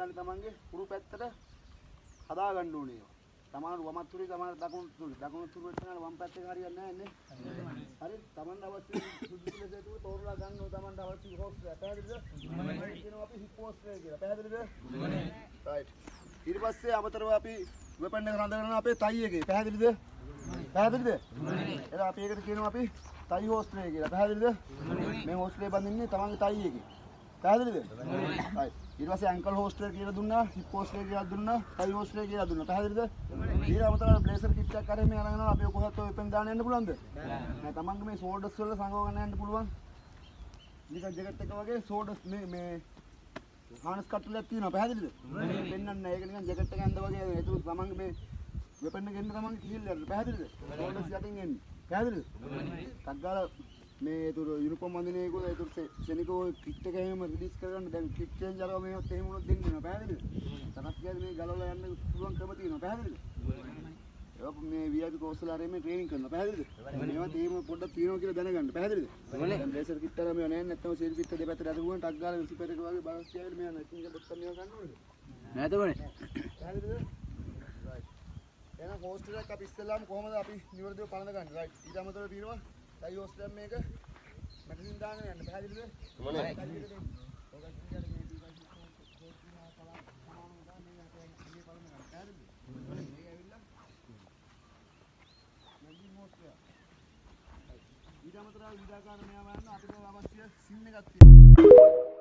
ගන්න තමන්ගේ කුරු පැත්තට හදා ගන්න ඕනේ. තමන් වමත් තුරේ තමන් දකුණු තුර වෙච්ච ගමන් වම් පැත්තේ හරියන්නේ නැහැ නේ. හරි තමන් අවශ්‍ය සුදුසු ලෙස ඒක තෝරලා ගන්න ඕන තමන්ට අවශ්‍ය හොස් පැහැදිලිද? කියනවා අපි හිප් හොස් කියලා. පැහැදිලිද? රයිට්. ඊට පස්සේ අමතරව අපි වෙපන් එක රඳගෙන අපේ තයි එකේ. පැහැදිලිද? පැහැදිලිද? එහෙනම් අපි ඒකට කියනවා අපි තයි හොස් කියලා. පැහැදිලිද? මේ හොස් බඳින්නේ තමන්ගේ තයි එකේ. පැහැදිලිද? රයිට්. ඊට පස්සේ ඇන්කල් හෝස්ටර් කියලා දුන්නා, හිප් හෝස්ටර් කියලා දුන්නා, ටයි හෝස්ටර් කියලා දුන්නා. පැහැදිලිද? ඊට අමතරව බ්ලේසර් කිට් එකක් අරගෙන මේ අරගෙන යනවා. අපි කොහොමද ඔය පෙන් දාන්න යන්න පුළුවන්ද? නෑ. තමන්ගේ මේ ෂෝල්ඩර්ස් වල සංගව ගන්න යන්න පුළුවන්. නිකන් ජැකට් එක වගේ ෂෝල්ඩර්ස් මේ හානස් කට්ටලයක් තියෙනවා. පැහැදිලිද? පෙන්නන්නේ නෑ. ඒක නිකන් ජැකට් එක ඇඳ වගේ. ඒක තමන්ගේ මේ වෙපන් එක එන්න තමන්ගේ කීල් යන්න. පැහැදිලිද? ෂෝල්ඩර්ස් යටින් එන්නේ. පැහැදිලිද? ටග්ගාලා මේ ඒතර යුනිෆෝම් අඳිනේ ඒගොල්ලෝ ඒතර සෙනිකෝ කිට් එක එහෙම රිලීස් කරගන්න දැන් කිට් චේන්ජ් අරව මේවත් එහෙම වුණොත් දෙන්නේ නැහැ. පැහැදිලිද? තරස් ගියාද මේ ගලවලා යන්න පුළුවන් ක්‍රම තියෙනවා. පැහැදිලිද? ඒක මේ VIP කෝස් වල ආරෙම ට්‍රේනින් කරනවා. පැහැදිලිද? මේවත් එහෙම පොඩ්ඩක් තියෙනවා කියලා දැනගන්න. පැහැදිලිද? දැන් බ්ලේසර් කිට් අර මේව නැහැ නැත්නම් සීල් කිට් දෙපැත්තට අදගුවන් ටක් ගාලා රිසිපර් එක වගේ බලස් තියාගෙන මේව නැත්නම් බොත්තම් මේව ගන්න ඕනේද? නැද කොනේ. පැහැදිලිද? රයිට්. එහෙනම් හෝස්ටල් එක අපි ඉස්සෙල්ලාම කොහොමද අපි නිවර්දිව පළඳ ගන්න? රයිට්. ඊට අමතරව තියෙනවා ටයි හෝස්ටල් මේක මැටින් දාගෙන යන්න. පැහැදිලිද? මොනේ? ඊට අමතරව විඩාකාර මෙයා බලන්න අපිට අවශ්‍ය සින් එකක් තියෙනවා.